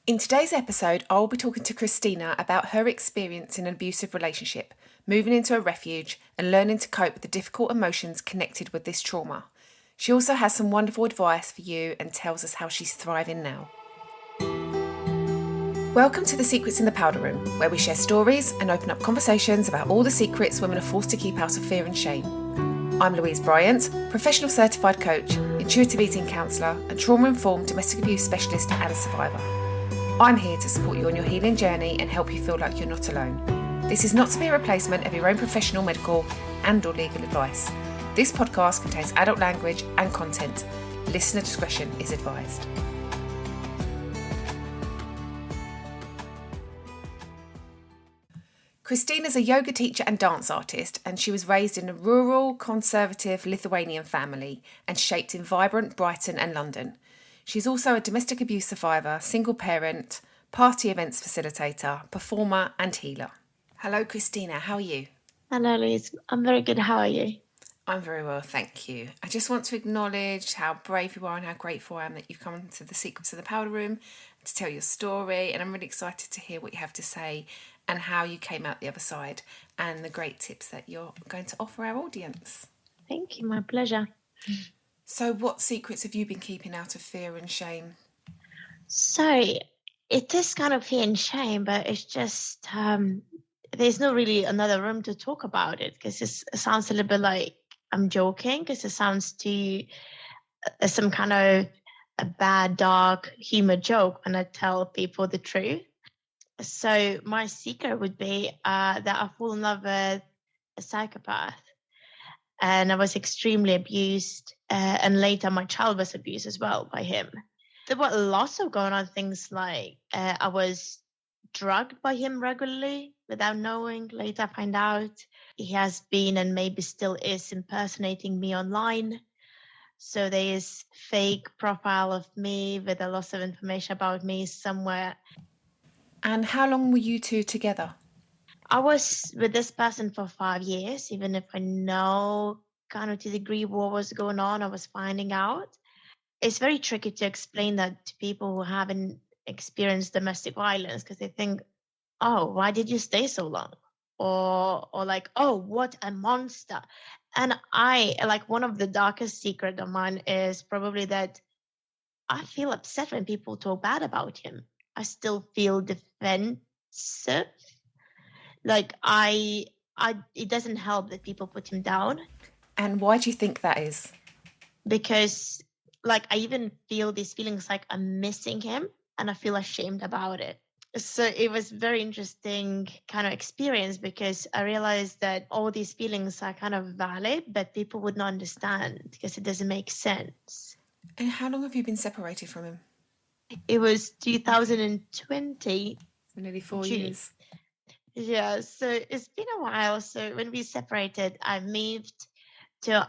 In today's episode, I'll be talking to Kristina about her experience in an abusive relationship, moving into a refuge, and learning to cope with the difficult emotions connected with this trauma. She also has some wonderful advice for you and tells us how she's thriving now. Welcome to The Secrets in the Powder Room, where we share stories and open up conversations about all the secrets women are forced to keep out of fear and shame. I'm Louise Bryant, professional certified coach, intuitive eating counsellor, and trauma-informed domestic abuse specialist and a survivor. I'm here to support you on your healing journey and help you feel like you're not alone. This is not to be a replacement of your own professional, medical and/or legal advice. This podcast contains adult language and content. Listener discretion is advised. Kristina's a yoga teacher and dance artist, and she was raised in a rural, conservative Lithuanian family and shaped in vibrant Brighton and London. She's also a domestic abuse survivor, single parent, party events facilitator, performer and healer. Hello, Kristina. How are you? Hello, Louise. I'm very good. How are you? I'm very well, thank you. I just want to acknowledge how brave you are and how grateful I am that you've come to the Secrets of the Powder Room to tell your story. And I'm really excited to hear what you have to say and how you came out the other side and the great tips that you're going to offer our audience. Thank you. My pleasure. So what secrets have you been keeping out of fear and shame? So it is kind of fear and shame, but it's just there's no really another room to talk about it because it sounds a little bit like I'm joking because it sounds to some kind of a bad, dark humor joke when I tell people the truth. So my secret would be that I fall in love with a psychopath. And I was extremely abused. And later my child was abused as well by him. There were lots of going on things like I was drugged by him regularly without knowing. Later I find out he has been and maybe still is impersonating me online. So there is fake profile of me with a lot of information about me somewhere. And how long were you two together? I was with this person for 5 years, even if I know kind of to the degree what was going on, I was finding out. It's very tricky to explain that to people who haven't experienced domestic violence because they think, oh, why did you stay so long? Or like, oh, what a monster. And I, like, one of the darkest secrets of mine is probably that I feel upset when people talk bad about him. I still feel defensive. Like it doesn't help that people put him down. And why do you think that is? Because like I even feel these feelings like I'm missing him and I feel ashamed about it. So it was very interesting kind of experience because I realized that all these feelings are kind of valid, but people would not understand because it doesn't make sense. And how long have you been separated from him? It was 2020. For nearly 4 years. Yeah, so it's been a while. So when we separated, I moved to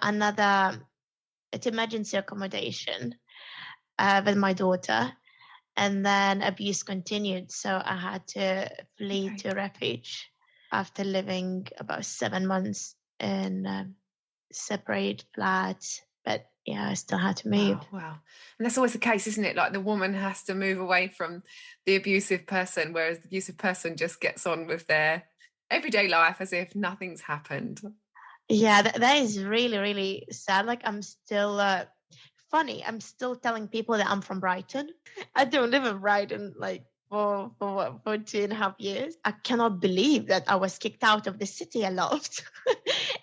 emergency accommodation with my daughter. And then abuse continued. So I had to flee to a refuge after living about 7 months in a separate flats. But yeah, I still had to move. Wow. And that's always the case, isn't it? Like the woman has to move away from the abusive person, whereas the abusive person just gets on with their everyday life as if nothing's happened. Yeah, that is really, really sad. Like I'm still funny. I'm still telling people that I'm from Brighton. I don't live in Brighton like for 2.5 years. I cannot believe that I was kicked out of the city I loved.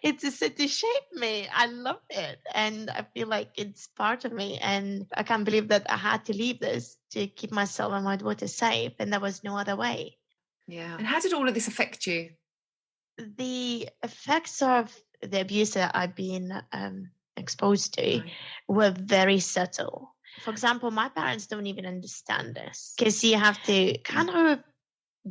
It's a city shaped me. I love it. And I feel like it's part of me. And I can't believe that I had to leave this to keep myself and my daughter safe. And there was no other way. Yeah. And how did all of this affect you? The effects of the abuse that I've been exposed to were very subtle. For example, my parents don't even understand this because you have to kind of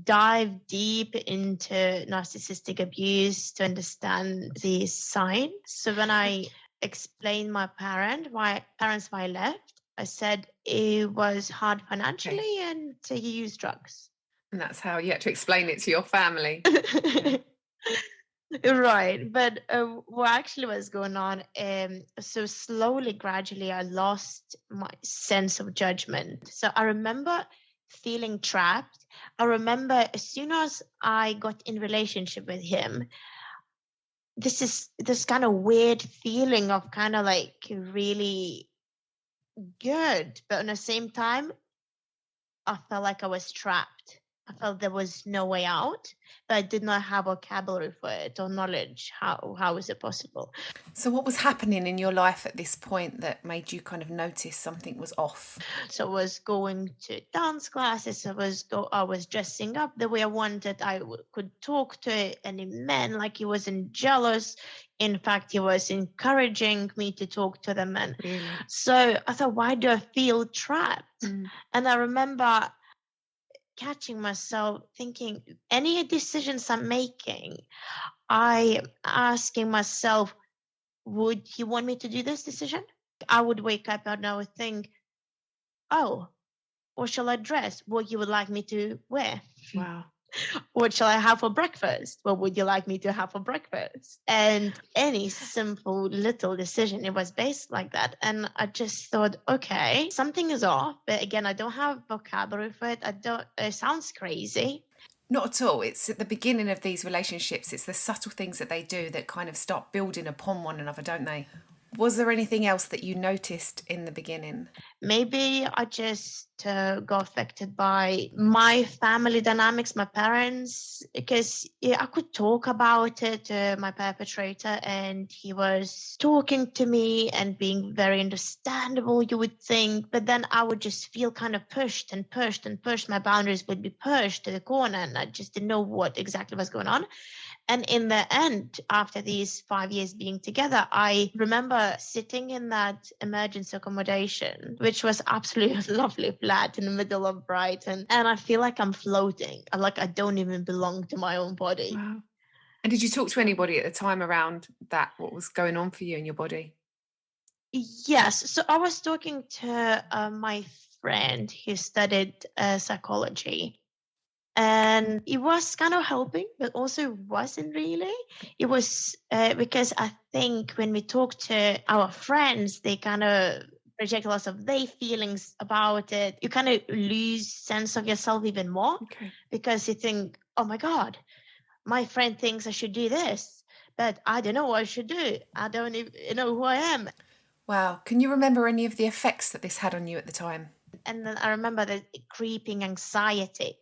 dive deep into narcissistic abuse to understand these signs. So when I explained my parents why I left, I said it was hard financially and to use drugs. And that's how you had to explain it to your family. Right. But what actually was going on, so slowly, gradually, I lost my sense of judgment. So I remember feeling trapped. I remember as soon as I got in relationship with him, this kind of weird feeling of kind of like really good, but at the same time, I felt like I was trapped. I felt there was no way out, but I did not have vocabulary for it or knowledge. How is it possible? So what was happening in your life at this point that made you kind of notice something was off? So I was going to dance classes. I was dressing up the way I wanted. Could talk to any man like he wasn't jealous. In fact, he was encouraging me to talk to the men. Really? So I thought, why do I feel trapped? And I remember catching myself thinking, any decisions I'm making, I asking myself, would he want me to do this decision? I would wake up and I would think, oh, what shall I dress? What you would like me to wear? Wow. What shall I have for breakfast? What would you like me to have for breakfast? And any simple little decision, it was based like that. And I just thought, okay, something is off. But again, I don't have vocabulary for it. It sounds crazy. Not at all. It's at the beginning of these relationships. It's the subtle things that they do that kind of start building upon one another, don't they? Was there anything else that you noticed in the beginning? Maybe I just got affected by my family dynamics, my parents, because I could talk about it to my perpetrator and he was talking to me and being very understandable, you would think. But then I would just feel kind of pushed and pushed and pushed. My boundaries would be pushed to the corner and I just didn't know what exactly was going on. And in the end, after these 5 years being together, I remember sitting in that emergency accommodation, which was absolutely lovely flat in the middle of Brighton. And I feel like I'm floating. I'm like, I don't even belong to my own body. Wow. And did you talk to anybody at the time around that, what was going on for you in your body? Yes. So I was talking to my friend who studied psychology. And it was kind of helping, but also wasn't really. It was because I think when we talk to our friends, they kind of project lots of their feelings about it. You kind of lose sense of yourself even more because you think, oh my God, my friend thinks I should do this, but I don't know what I should do. I don't even know who I am. Wow. Can you remember any of the effects that this had on you at the time? And then I remember the creeping anxiety,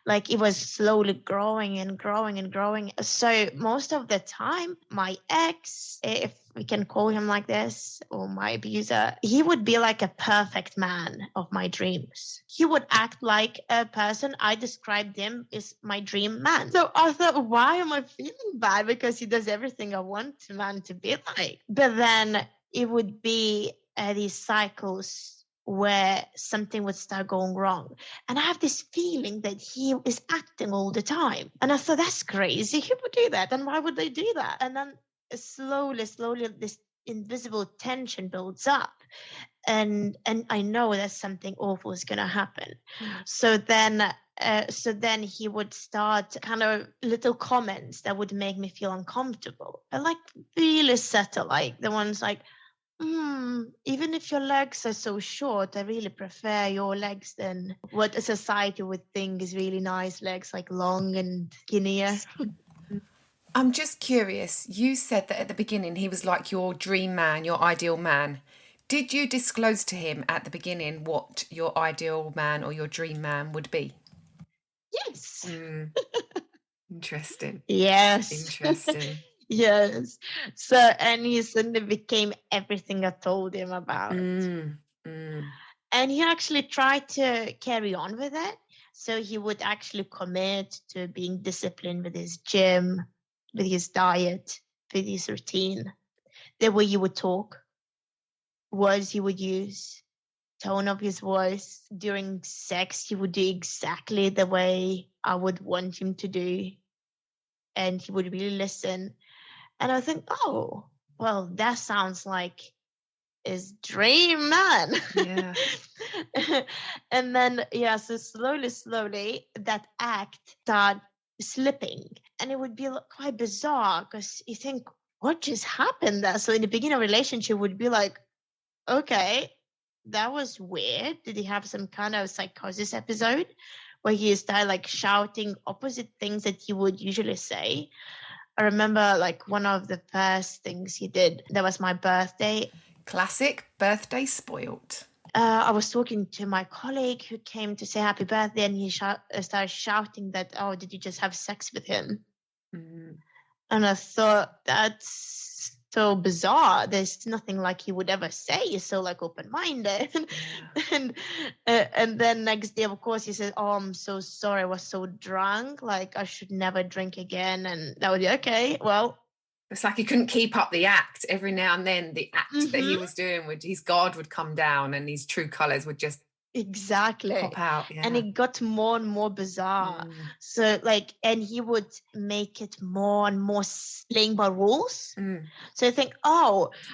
like it was slowly growing and growing and growing. So most of the time, my ex, if we can call him like this, or my abuser, he would be like a perfect man of my dreams. He would act like a person I described him as my dream man. So I thought, why am I feeling bad? Because he does everything I want a man to be like. But then it would be these cycles where something would start going wrong. And I have this feeling that he is acting all the time. And I thought, that's crazy. Who would do that? And why would they do that? And then slowly, this invisible tension builds up. And I know that something awful is going to happen. So then he would start kind of little comments that would make me feel uncomfortable. But like really subtle, like the ones like, even if your legs are so short, I really prefer your legs than what a society would think is really nice legs, like long and skinnier. I'm just curious. You said that at the beginning he was like your dream man, your ideal man. Did you disclose to him at the beginning what your ideal man or your dream man would be? Yes. Interesting. Yes. Interesting. Yes. So, and he suddenly became everything I told him about. And he actually tried to carry on with it. So he would actually commit to being disciplined with his gym, with his diet, with his routine, the way he would talk, words he would use, tone of his voice. During sex, he would do exactly the way I would want him to do. And he would really listen. And I think, oh, well, that sounds like his dream man. Yeah. And then, so slowly, that act started slipping. And it would be quite bizarre because you think, what just happened there? So in the beginning of a relationship would be like, okay, that was weird. Did he have some kind of psychosis episode where he started like shouting opposite things that he would usually say? I remember like one of the first things he did, that was my birthday. Classic birthday spoilt. I was talking to my colleague who came to say happy birthday, and he started shouting that, oh, did you just have sex with him? Mm. And I thought, that's so bizarre. There's nothing like he would ever say. He's so like open-minded. Yeah. and then next day, of course, he said, oh, I'm so sorry. I was so drunk. Like, I should never drink again. And that would be okay. Well, it's like he couldn't keep up the act. Every now and then the act that he was doing, his guard would come down and his true colours would just pop out. Yeah. And it got more and more bizarre. So like, and he would make it more and more playing by rules. So I think,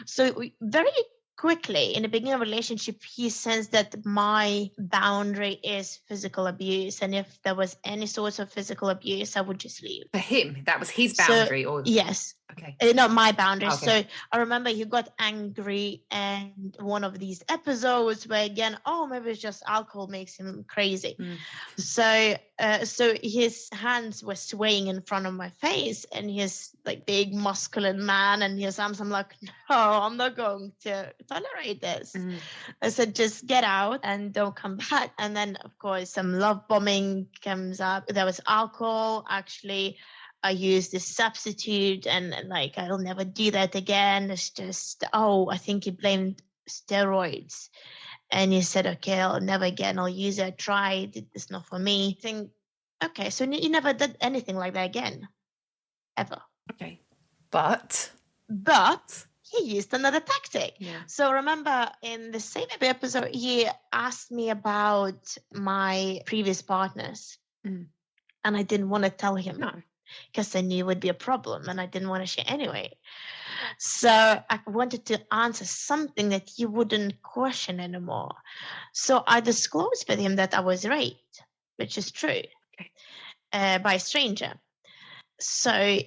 so very quickly in the beginning of a relationship, he sensed that my boundary is physical abuse. And if there was any sort of physical abuse, I would just leave. For him, that was his boundary? Yes. Okay. Not my boundaries. Okay. So I remember he got angry, and one of these episodes where again, maybe it's just alcohol makes him crazy. So his hands were swaying in front of my face, and he's like big muscular man, and his arms, I'm like, no, I'm not going to tolerate this. I said, just get out and don't come back. And then of course some love bombing comes up. There was alcohol. Actually, I used this substitute, and like, I'll never do that again. It's just, I think he blamed steroids. And he said, okay, I'll never again. I'll use it. I tried. It's not for me. I think, okay, so you never did anything like that again, ever. Okay. But he used another tactic. Yeah. So remember in the same episode, he asked me about my previous partners. And I didn't want to tell him. No. Because I knew it would be a problem, and I didn't want to share anyway. So I wanted to answer something that he wouldn't question anymore. So I disclosed with him that I was raped, which is true, by a stranger. So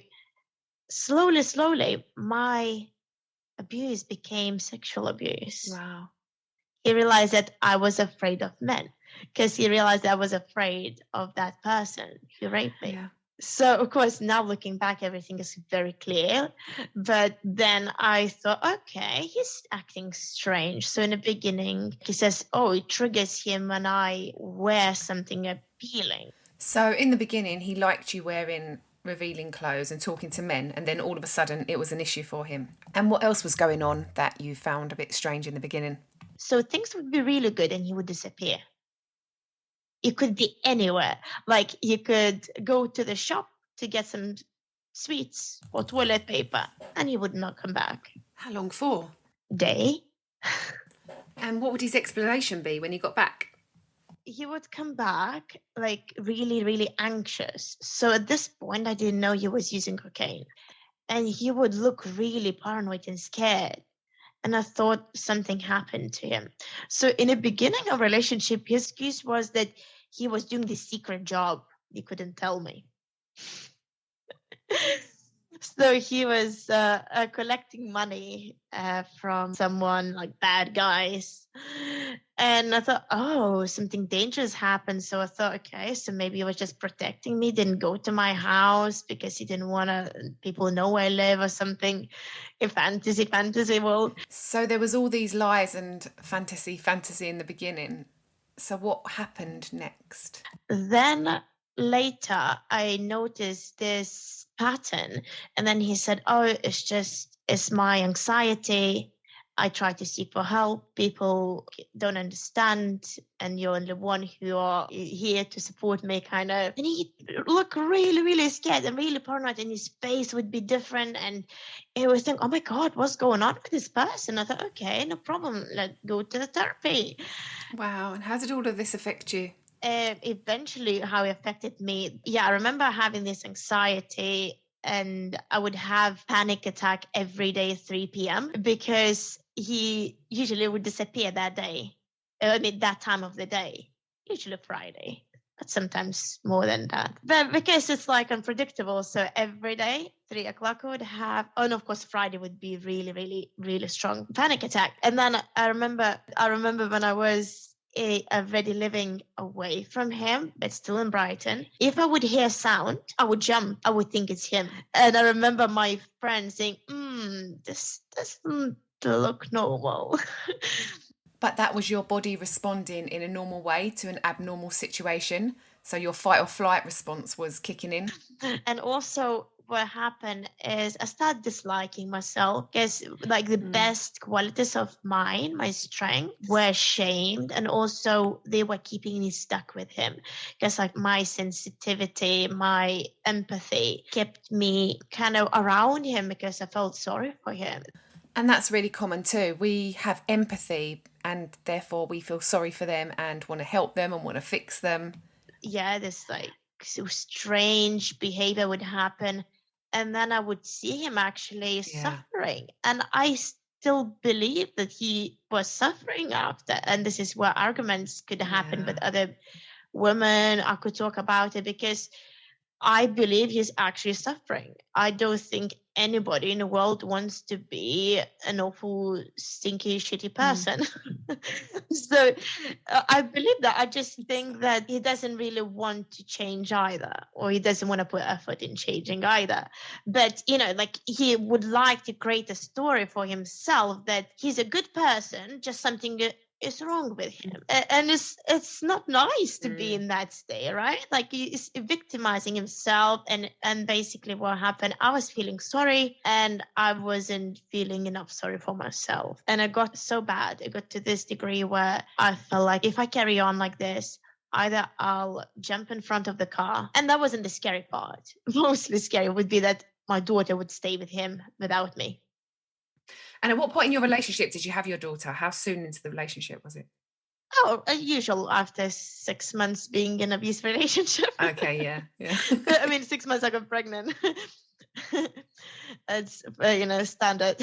slowly, my abuse became sexual abuse. Wow. He realized that I was afraid of men, because he realized I was afraid of that person who raped me. Yeah. So, of course, now looking back, everything is very clear. But then I thought, okay, he's acting strange. So in the beginning, he says, it triggers him when I wear something appealing. So in the beginning, he liked you wearing revealing clothes and talking to men. And then all of a sudden, it was an issue for him. And what else was going on that you found a bit strange in the beginning? So things would be really good and he would disappear. You could be anywhere. Like you could go to the shop to get some sweets or toilet paper, and he would not come back. How long for? Day. And what would his explanation be when he got back? He would come back like really, really anxious. So at this point, I didn't know he was using cocaine. And he would look really paranoid and scared. And I thought something happened to him. So in the beginning of relationship, his excuse was that he was doing this secret job. He couldn't tell me. So he was collecting money from someone, like bad guys. And I thought, something dangerous happened. So I thought, okay, so maybe he was just protecting me, didn't go to my house because he didn't want people know where I live or something. In fantasy world. So there was all these lies and fantasy in the beginning. So what happened next? Then later, I noticed this pattern. And then he said, it's my anxiety. I try to seek for help. People don't understand. And you're the one who are here to support me, kind of. And he looked really, really scared and really paranoid. And his face would be different. And it was thinking, oh my God, what's going on with this person? I thought, okay, no problem. Let's go to the therapy. Wow. And how did all of this affect you? Eventually, how it affected me. Yeah, I remember having this anxiety, and I would have panic attack every day at 3 p.m. because he usually would disappear that day. That time of the day, usually Friday. but sometimes more than that. But because it's like unpredictable, so every day, 3 o'clock I would have, and of course Friday would be really, really, really strong panic attack. And then I remember when I was already living away from him, but still in Brighton. If I would hear sound, I would jump. I would think it's him. And I remember my friend saying, this doesn't look normal. But that was your body responding in a normal way to an abnormal situation. So your fight or flight response was kicking in. And also what happened is I started disliking myself because like the best qualities of mine, my strength, were shamed. And also they were keeping me stuck with him because like my sensitivity, my empathy kept me kind of around him because I felt sorry for him. And that's really common too. We have empathy and therefore we feel sorry for them and want to help them and want to fix them. Yeah, this like so strange behavior would happen. And then I would see him actually suffering. And I still believe that he was suffering after. And this is where arguments could happen with other women. I could talk about it because I believe he's actually suffering. I don't think anybody in the world wants to be an awful, stinky, shitty person. So I believe that. I just think that he doesn't really want to change either, or he doesn't want to put effort in changing either. But, you know, like he would like to create a story for himself that he's a good person, just something is wrong with him. And it's not nice to be in that state, right? Like he's victimizing himself. And basically what happened, I was feeling sorry and I wasn't feeling enough sorry for myself. And I got so bad. I got to this degree where I felt like if I carry on like this, either I'll jump in front of the car. And that wasn't the scary part. Mostly scary would be that my daughter would stay with him without me. And at what point in your relationship did you have your daughter? How soon into the relationship was it? Oh, usual after 6 months being in an abusive relationship. Okay, yeah. I mean, 6 months I got pregnant. It's, standard.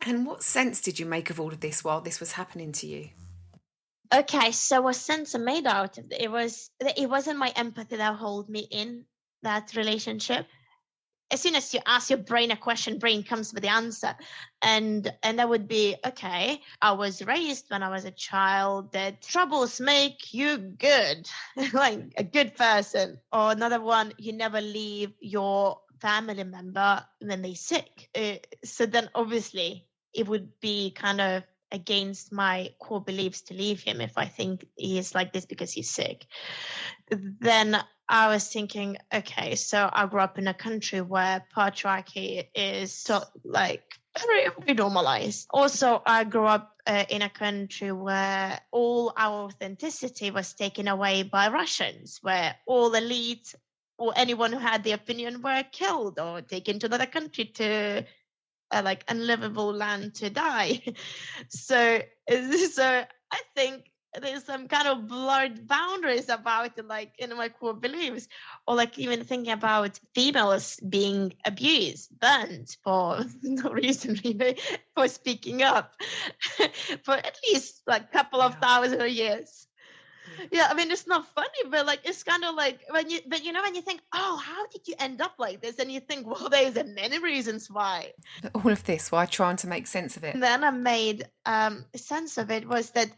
And what sense did you make of all of this while this was happening to you? Okay, so what sense I made out of it wasn't my empathy that held me in that relationship. As soon as you ask your brain a question, brain comes with the answer. And that would be, okay, I was raised when I was a child that troubles make you good, like a good person. Or another one, you never leave your family member when they're sick. So then obviously it would be kind of against my core beliefs to leave him if I think he is like this because he's sick. Then I was thinking, okay, so I grew up in a country where patriarchy is so like very, very normalized. Also, I grew up in a country where all our authenticity was taken away by Russians, where all elites or anyone who had the opinion were killed or taken to another country to like unlivable land to die. So I think there's some kind of blurred boundaries about it, like in my core beliefs, or like even thinking about females being abused, burned for no reason really, for speaking up for at least like a couple of thousand years. Yeah, I mean, it's not funny, but like it's kind of like when you think, oh, how did you end up like this? And you think, well, there's many reasons why. All of this while trying to make sense of it. And then I made sense of it was that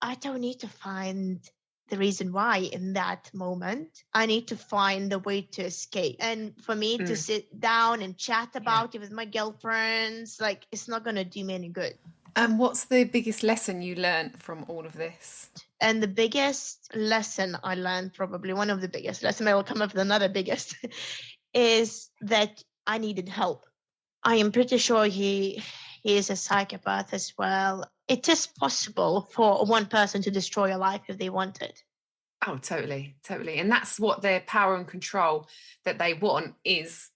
I don't need to find the reason why in that moment. I need to find a way to escape. And for me to sit down and chat about it with my girlfriends, like it's not going to do me any good. And what's the biggest lesson you learned from all of this? And the biggest lesson I learned, probably one of the biggest lessons, I will come up with another biggest, is that I needed help. I am pretty sure he is a psychopath as well. It is possible for one person to destroy your life if they want it. Oh, totally. And that's what their power and control that they want is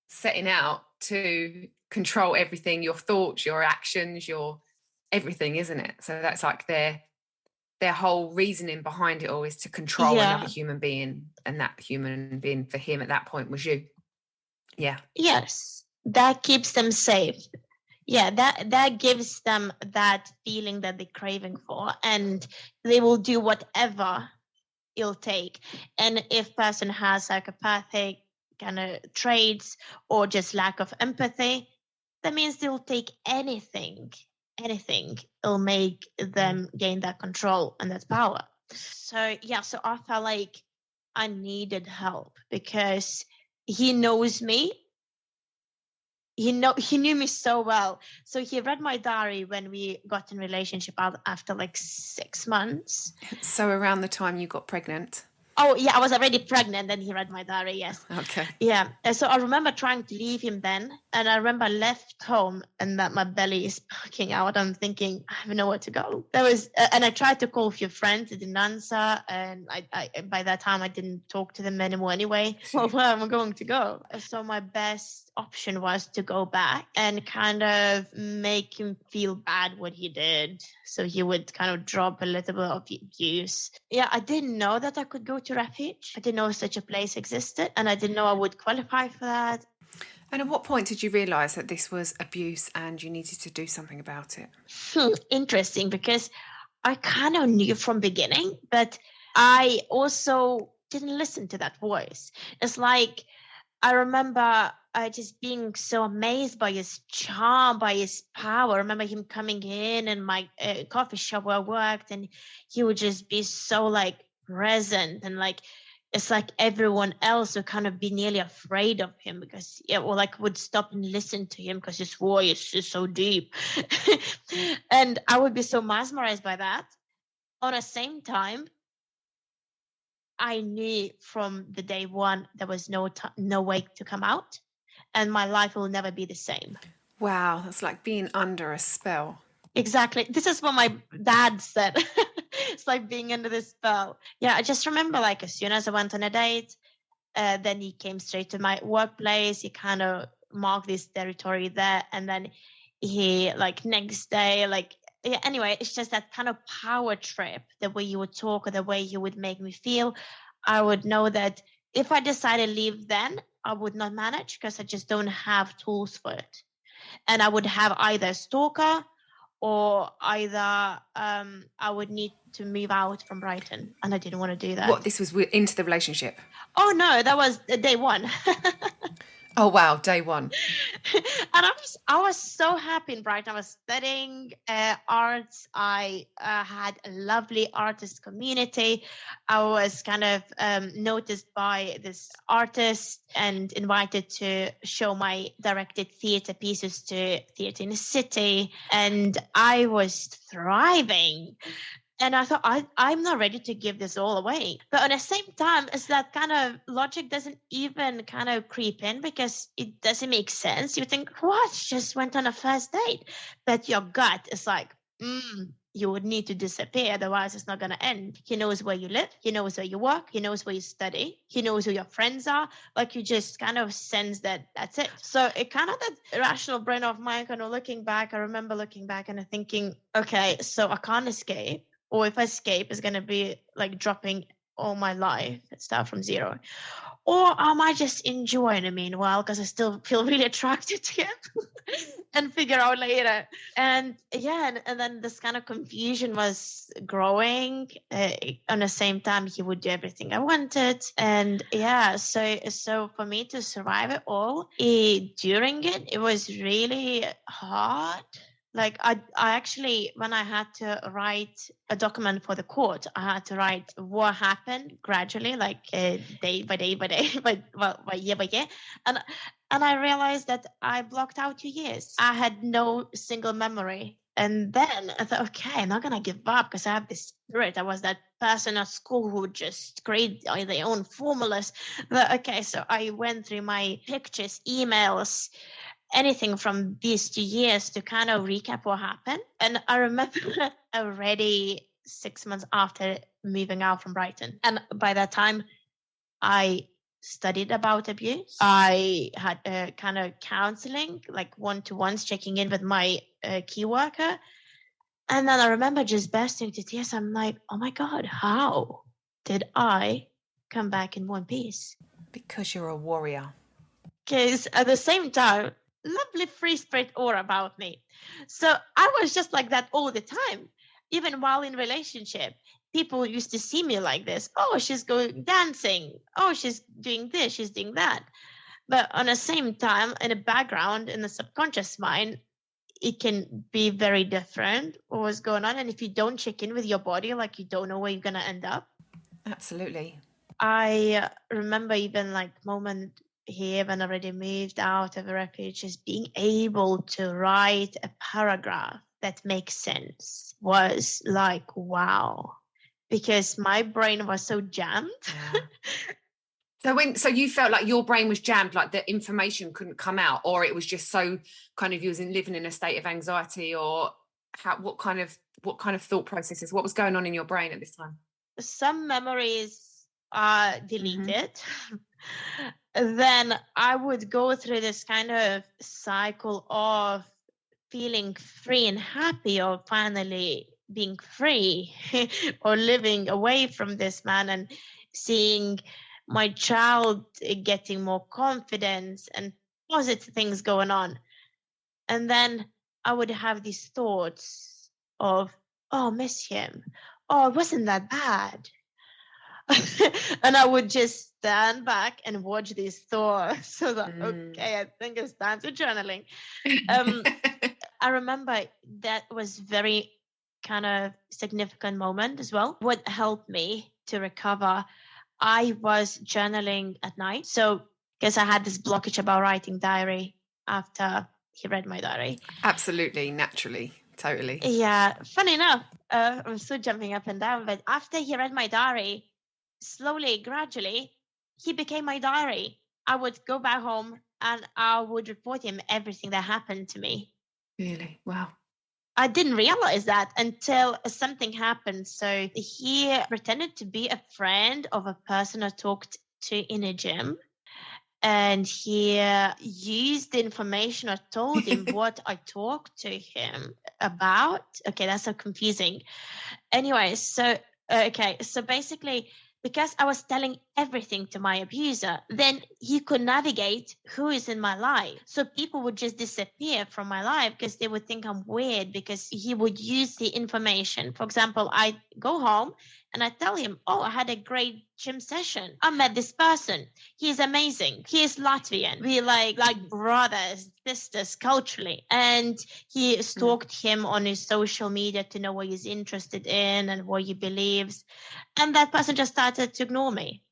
setting out to control everything, your thoughts, your actions, your everything, isn't it? So that's like their whole reasoning behind it all is to control another human being, and that human being for him at that point was you. Yeah. Yes, that keeps them safe. Yeah, that gives them that feeling that they're craving for, and they will do whatever it'll take. And if person has psychopathic kind of traits or just lack of empathy, that means they'll take anything it'll make them gain that control and that power. So I felt like I needed help because he knows me. He knew me so well. So he read my diary when we got in relationship after like 6 months. So around the time you got pregnant? Oh, yeah, I was already pregnant, and he read my diary, yes. Okay. Yeah, and so I remember trying to leave him then, and I remember I left home, and that my belly is poking out. I'm thinking, I have nowhere to go. And I tried to call a few friends, they didn't answer, and I by that time, I didn't talk to them anymore anyway. Well, where am I going to go? So my best option was to go back and kind of make him feel bad what he did, so he would kind of drop a little bit of the abuse. Yeah, I didn't know that I could go to refuge. I didn't know such a place existed, and I didn't know I would qualify for that. And at what point did you realise that this was abuse and you needed to do something about it? Interesting, because I kind of knew from beginning, but I also didn't listen to that voice. It's like I remember just being so amazed by his charm, by his power. I remember him coming in my coffee shop where I worked, and he would just be so like present, and like it's like everyone else would kind of be nearly afraid of him because would stop and listen to him because his voice is so deep. And I would be so mesmerized by that. On the same time, I knew from the day one there was no way to come out, and my life will never be the same. Wow, that's like being under a spell. Exactly. This is what my dad said. It's like being under this spell. Yeah, I just remember like as soon as I went on a date, then he came straight to my workplace. He kind of marked this territory there, and then he like next day anyway, it's just that kind of power trip, the way you would talk or the way you would make me feel. I would know that if I decided to leave then, I would not manage because I just don't have tools for it. And I would have either a stalker or either I would need to move out from Brighton, and I didn't want to do that. What, this was into the relationship? Oh, no, that was day one. Oh, wow, day one. And I was so happy in Brighton. I was studying arts. I had a lovely artist community. I was kind of noticed by this artist and invited to show my directed theatre pieces to theatre in the city. And I was thriving. And I thought, I'm not ready to give this all away. But at the same time, it's that kind of logic doesn't even kind of creep in because it doesn't make sense. You think, what? Just went on a first date. But your gut is like, you would need to disappear. Otherwise, it's not going to end. He knows where you live. He knows where you work. He knows where you study. He knows who your friends are. Like you just kind of sense that that's it. So it kind of that irrational brain of mine kind of looking back. I remember looking back and thinking, okay, so I can't escape. Or if I escape, it's going to be like dropping all my life and start from zero. Or am I just enjoying it meanwhile because I still feel really attracted to him and figure out later. And and then this kind of confusion was growing. On the same time, he would do everything I wanted. And so for me to survive it all, during it was really hard. Like I actually, when I had to write a document for the court, I had to write what happened gradually, like day by day by day, by year by year. And I realized that I blocked out 2 years. I had no single memory. And then I thought, okay, I'm not going to give up because I have this spirit. I was that person at school who would just create their own formulas. But, okay, so I went through my pictures, emails, anything from these 2 years to kind of recap what happened. And I remember already 6 months after moving out from Brighton. And by that time, I studied about abuse. I had kind of counseling, like one-to-ones, checking in with my key worker. And then I remember just bursting to tears. I'm like, oh my God, how did I come back in one piece? Because you're a warrior. Because at the same time, lovely free spirit aura about me. So I was just like that all the time. Even while in relationship, people used to see me like this. Oh, she's going dancing. Oh, she's doing this, she's doing that. But on the same time, in the background, in the subconscious mind, it can be very different what was going on. And if you don't check in with your body, like you don't know where you're going to end up. Absolutely. I remember even like moment here when I already moved out of a refuge, just being able to write a paragraph that makes sense was like, wow, because my brain was so jammed. Yeah. So you felt like your brain was jammed, like the information couldn't come out, or it was just so kind of you was living in a state of anxiety, or what kind of thought processes, what was going on in your brain at this time? Some memories are deleted. Then I would go through this kind of cycle of feeling free and happy, or finally being free or living away from this man and seeing my child getting more confidence and positive things going on. And then I would have these thoughts of, oh, miss him. Oh, it wasn't that bad. And I would just stand back and watch these thoughts. So that, okay, I think it's time to journaling. I remember that was very kind of significant moment as well. What helped me to recover, I was journaling at night. So because I had this blockage about writing diary after he read my diary. Absolutely, naturally, totally. Yeah, funny enough, I'm still jumping up and down, but after he read my diary, slowly, gradually, he became my diary. I would go back home and I would report him everything that happened to me. Really? Wow. I didn't realize that until something happened. So he pretended to be a friend of a person I talked to in a gym. And he used the information I told him what I talked to him about. Okay, that's so confusing. Anyway, so basically, because I was telling everything to my abuser, then he could navigate who is in my life. So people would just disappear from my life because they would think I'm weird, because he would use the information. For example, I go home and I tell him, oh, I had a great gym session. I met this person. He's amazing. He is Latvian. We like brothers, sisters culturally. And he stalked him on his social media to know what he's interested in and what he believes. And that person just started to ignore me.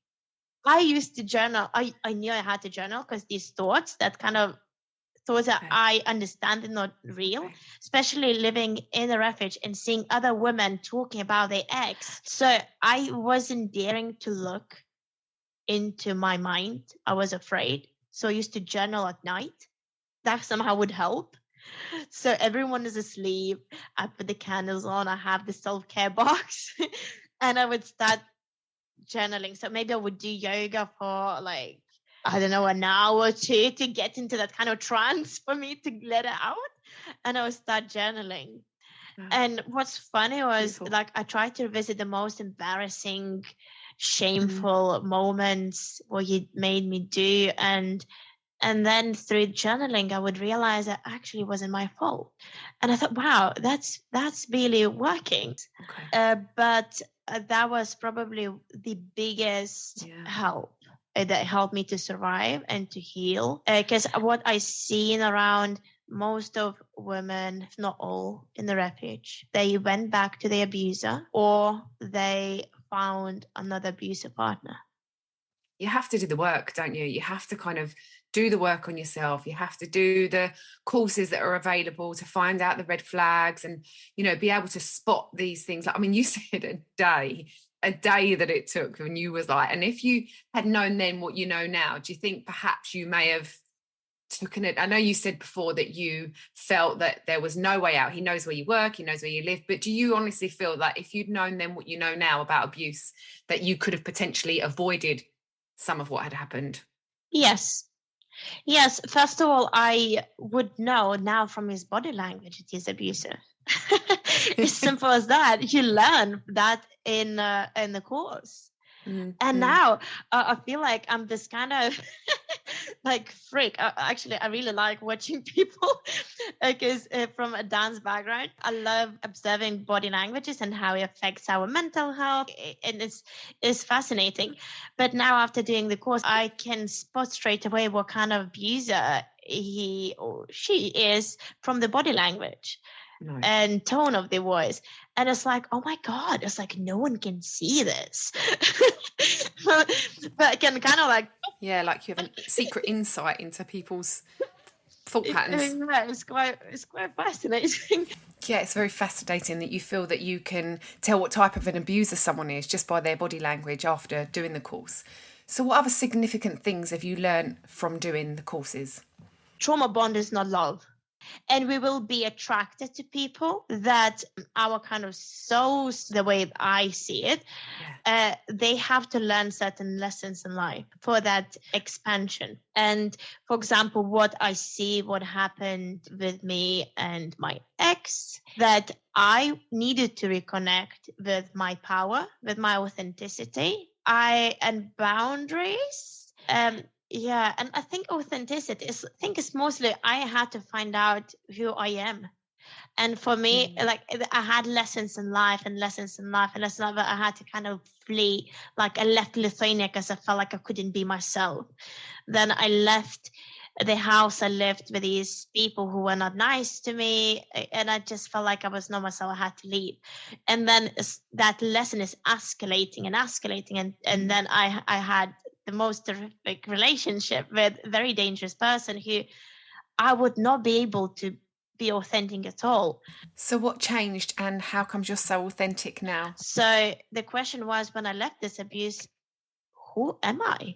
I used to journal. I knew I had to journal because these thoughts, that kind of thoughts that I understand are not real, especially living in a refuge and seeing other women talking about their ex. So I wasn't daring to look into my mind. I was afraid. So I used to journal at night. That somehow would help. So everyone is asleep. I put the candles on. I have the self-care box and I would start journaling. So maybe I would do yoga for like, I don't know, an hour or two to get into that kind of trance for me to let it out. And I would start journaling. And what's funny was like, I tried to revisit the most embarrassing, shameful moments what he made me do. And then through journaling, I would realize that actually it wasn't my fault. And I thought, wow, that's really working. But that was probably the biggest help that helped me to survive and to heal. Because what I seen around most of women, if not all, in the refuge, they went back to their abuser or they found another abusive partner. You have to do the work, don't you? You have to kind of do the work on yourself. You have to do the courses that are available to find out the red flags and, you know, be able to spot these things. Like, I mean, you said a day that it took when you was like, and if you had known then what you know now, do you think perhaps you may have taken it? I know you said before that you felt that there was no way out. He knows where you work, he knows where you live, but do you honestly feel that if you'd known then what you know now about abuse, that you could have potentially avoided some of what had happened? Yes. First of all, I would know now from his body language that he's abusive. As simple as that. You learn that in the course. And now I feel like I'm this kind of like freak. Actually, I really like watching people because from a dance background, I love observing body languages and how it affects our mental health. And it's fascinating. But now after doing the course, I can spot straight away what kind of abuser he or she is from the body language. Nice. And tone of the voice. And it's like, oh my God, it's like no one can see this. but I can kind of like... Yeah, like you have a secret insight into people's thought patterns. Yeah, it's quite fascinating. Yeah, it's very fascinating that you feel that you can tell what type of an abuser someone is just by their body language after doing the course. So what other significant things have you learned from doing the courses? Trauma bond is not love. And we will be attracted to people that our kind of souls, the way I see it, they have to learn certain lessons in life for that expansion. And for example, what I see, what happened with me and my ex, that I needed to reconnect with my power, with my authenticity, and boundaries. Yeah, and I think authenticity is mostly I had to find out who I am. And for me, like I had lessons in life, but I had to kind of flee. Like I left Lithuania because I felt like I couldn't be myself. Then I left the house I lived with these people who were not nice to me. And I just felt like I was not myself. I had to leave. And then that lesson is escalating. And then I had the most terrific relationship with a very dangerous person who I would not be able to be authentic at all. So what changed and how comes you're so authentic now? So the question was, when I left this abuse, who am I?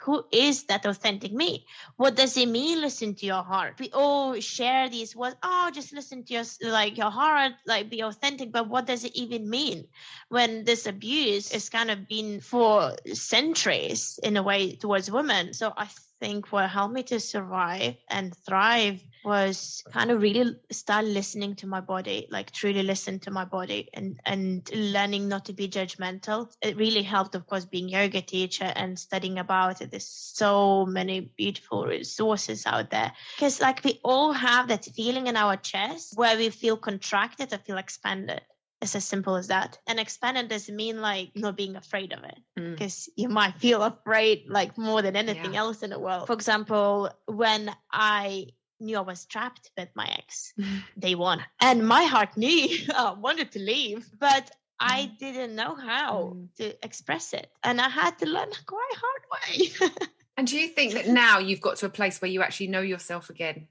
Who is that authentic me? What does it mean, listen to your heart? We all share these words, just listen to your heart, like be authentic. But what does it even mean when this abuse is kind of been for centuries in a way towards women? So I think what helped me to survive and thrive was kind of really start listening to my body, like truly listen to my body and learning not to be judgmental. It really helped, of course, being yoga teacher and studying about it. There's so many beautiful resources out there because like we all have that feeling in our chest where we feel contracted or feel expanded. It's as simple as that. And expanded doesn't mean like not being afraid of it because you might feel afraid like more than anything else in the world. For example, when I knew I was trapped with my ex day one, and my heart knew I wanted to leave, but I didn't know how to express it. And I had to learn quite hard way. And do you think that now you've got to a place where you actually know yourself again?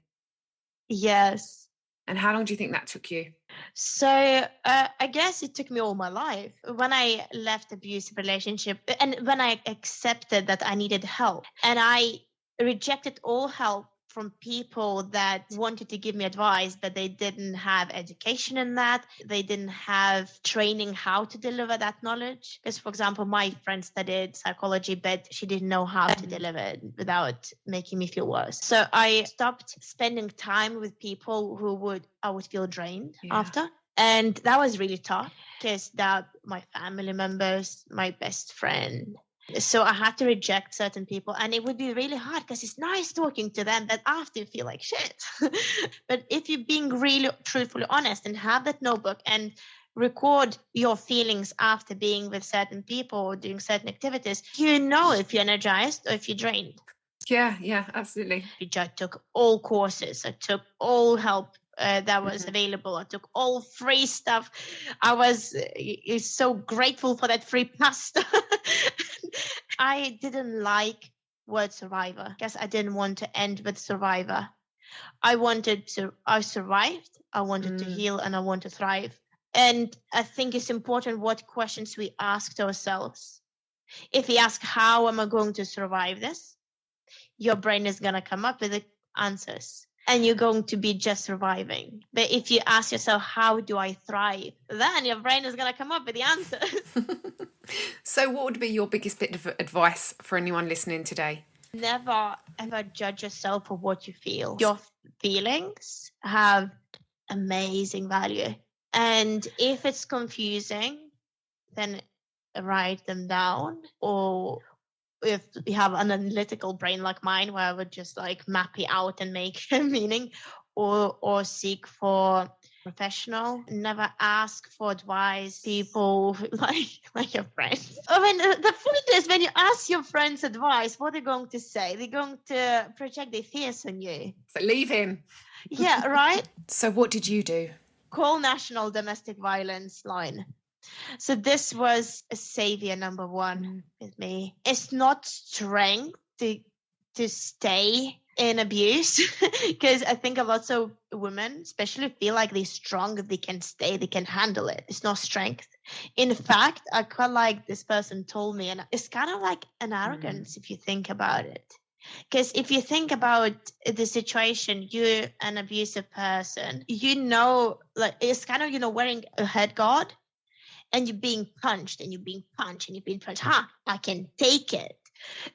Yes. And how long do you think that took you? So I guess it took me all my life. When I left abusive relationship and when I accepted that I needed help, and I rejected all help from people that wanted to give me advice, but they didn't have education in that. They didn't have training how to deliver that knowledge. Because, for example, my friend studied psychology, but she didn't know how to deliver it without making me feel worse. So I stopped spending time with people who I would feel drained after. And that was really tough because that my family members, my best friend. So I had to reject certain people, and it would be really hard because it's nice talking to them, but after you feel like shit. But if you're being really truthfully honest and have that notebook and record your feelings after being with certain people or doing certain activities, you know if you're energized or if you're drained. Yeah, absolutely. I took all courses. I took all help that was available. I took all free stuff. I was so grateful for that free pasta. I didn't like word survivor because I didn't want to end with survivor. I survived, I wanted to heal, and I want to thrive. And I think it's important what questions we ask to ourselves. If we ask, how am I going to survive this? Your brain is going to come up with the answers. And you're going to be just surviving. But if you ask yourself, how do I thrive? Then your brain is going to come up with the answers. So what would be your biggest bit of advice for anyone listening today? Never, ever judge yourself for what you feel. Your feelings have amazing value. And if it's confusing, then write them down, or if you have an analytical brain like mine, where I would just like map it out and make a meaning, or seek for professional. Never ask for advice. People like your friends. I mean, the point is, when you ask your friends advice, what are they going to say? They're going to project their fears on you. So leave him. Yeah, right. So what did you do? Call National Domestic Violence Line. So this was a savior number one with me. It's not strength to stay in abuse, because I think a lot of women especially feel like they're strong, they can stay, they can handle it. It's not strength. In fact, I quite like this person told me, and it's kind of like an arrogance if you think about it. Because if you think about the situation, you're an abusive person, like it's kind of, wearing a head guard, and you're being punched and you're being punched and you're being punched. I can take it.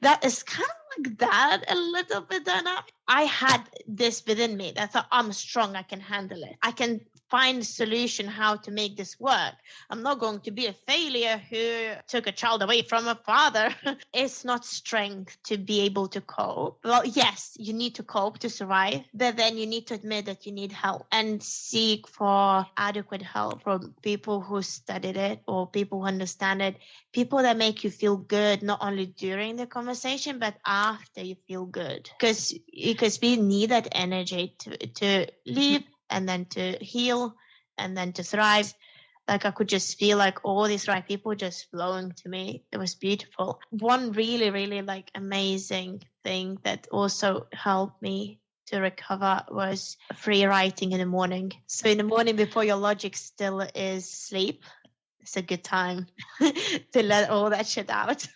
That is kind of like that a little bit dynamic. I had this within me that I thought, I'm strong, I can handle it. I can find a solution how to make this work. I'm not going to be a failure who took a child away from a father. It's not strength to be able to cope. Well, yes, you need to cope to survive, but then you need to admit that you need help and seek for adequate help from people who studied it or people who understand it, people that make you feel good, not only during the conversation, but after you feel good. Because we need that energy to live and then to heal and then to thrive. Like I could just feel like all these right people just flowing to me. It was beautiful. One really, really like amazing thing that also helped me to recover was free writing in the morning. So in the morning before your logic still is sleep, it's a good time to let all that shit out.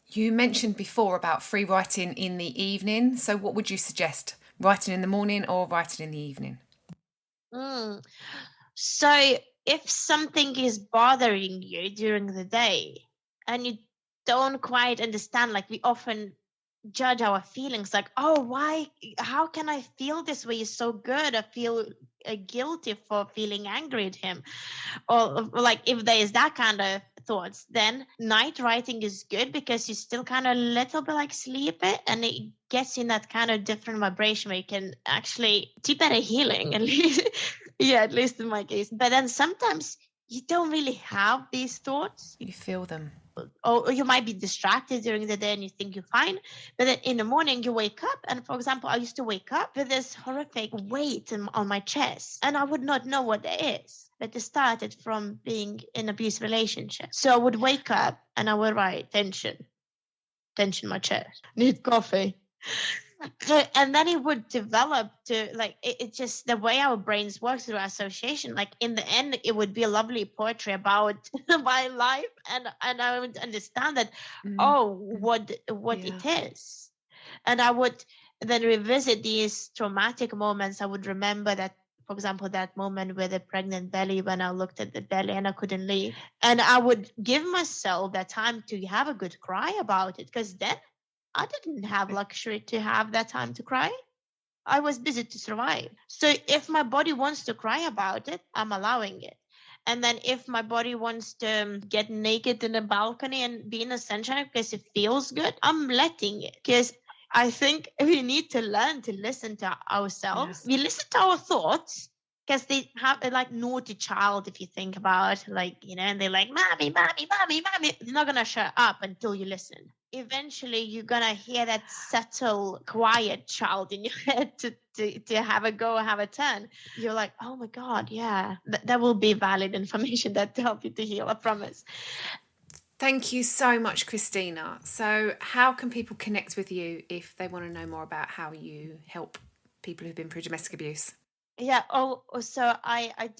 You mentioned before about free writing in the evening. So what would you suggest? Writing in the morning or writing in the evening? So if something is bothering you during the day and you don't quite understand, like we often judge our feelings like, how can I feel this way? It's so good. I feel guilty for feeling angry at him. Or like if there is that kind of thoughts, then night writing is good because you still kind of a little bit like sleep it, and it gets in that kind of different vibration where you can actually do better healing, at least. Yeah, at least in my case. But then sometimes you don't really have these thoughts. You feel them. Or you might be distracted during the day and you think you're fine, but then in the morning you wake up, and for example, I used to wake up with this horrific weight on my chest, and I would not know what it is. But it started from being in an abusive relationship. So I would wake up and I would write tension in my chest, need coffee. And then it would develop to like it just the way our brains work through association. Like in the end, it would be a lovely poetry about my life, and I would understand that what it is, and I would then revisit these traumatic moments. I would remember that, for example, that moment with the pregnant belly, when I looked at the belly and I couldn't leave, and I would give myself that time to have a good cry about it, because then I didn't have luxury to have that time to cry. I was busy to survive. So if my body wants to cry about it, I'm allowing it. And then if my body wants to get naked in a balcony and be in the sunshine because it feels good, I'm letting it. Because I think we need to learn to listen to ourselves. We listen to our thoughts because they have a like naughty child, if you think about and they're like, mommy. They're not going to shut up until you listen. Eventually you're gonna hear that subtle, quiet child in your head to have a go, have a turn. You're like, oh my God, yeah, that will be valid information that to help you to heal, I promise. Thank you so much, Kristina. So how can people connect with you if they want to know more about how you help people who've been through domestic abuse? Yeah, so I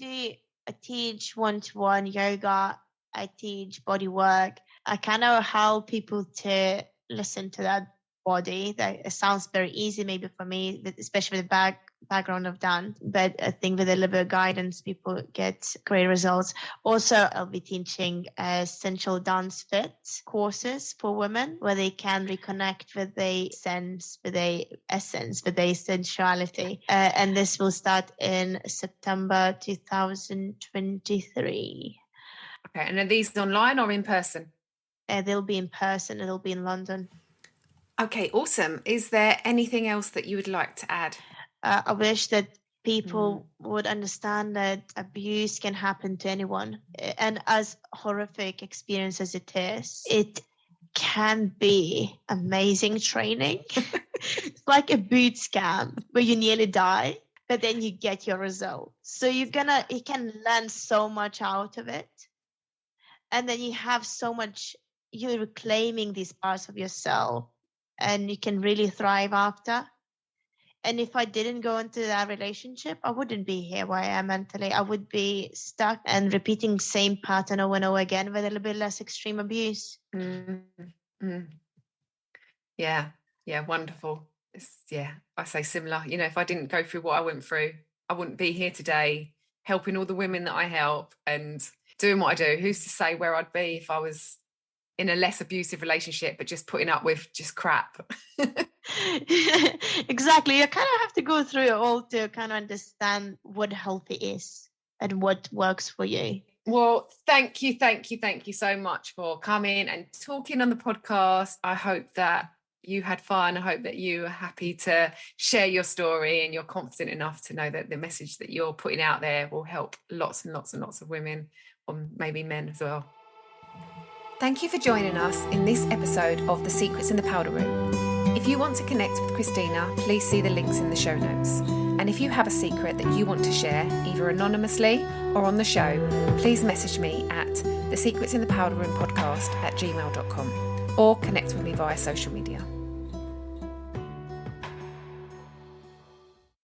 teach one-to-one yoga, I teach body work. I kind of help people to listen to that body. That it sounds very easy maybe for me, especially with the background I've done. But I think with a little bit of guidance, people get great results. Also, I'll be teaching essential dance fit courses for women where they can reconnect with their sense, with their essence, with their sensuality. And this will start in September 2023. Okay, and are these online or in person? They'll be in person, it'll be in London. Okay, awesome. Is there anything else that you would like to add? I wish that people would understand that abuse can happen to anyone. And as horrific experience as it is, it can be amazing training. It's like a boot camp where you nearly die, but then you get your results. So you can learn so much out of it. And then you have so much, you're reclaiming these parts of yourself and you can really thrive after. And if I didn't go into that relationship, I wouldn't be here where I am mentally. I would be stuck and repeating same pattern over and over again with a little bit less extreme abuse. Yeah, wonderful. I say similar. If I didn't go through what I went through, I wouldn't be here today helping all the women that I help and doing what I do. Who's to say where I'd be if I was in a less abusive relationship, but just putting up with just crap? Exactly. You kind of have to go through it all to kind of understand what healthy is and what works for you. Well, thank you so much for coming and talking on the podcast. I hope that you had fun. I hope that you are happy to share your story and you're confident enough to know that the message that you're putting out there will help lots and lots and lots of women, or maybe men as well. Thank you for joining us in this episode of The Secrets in the Powder Room. If you want to connect with Kristina, please see the links in the show notes. And if you have a secret that you want to share, either anonymously or on the show, please message me at thesecretsinthepowderroompodcast@gmail.com or connect with me via social media.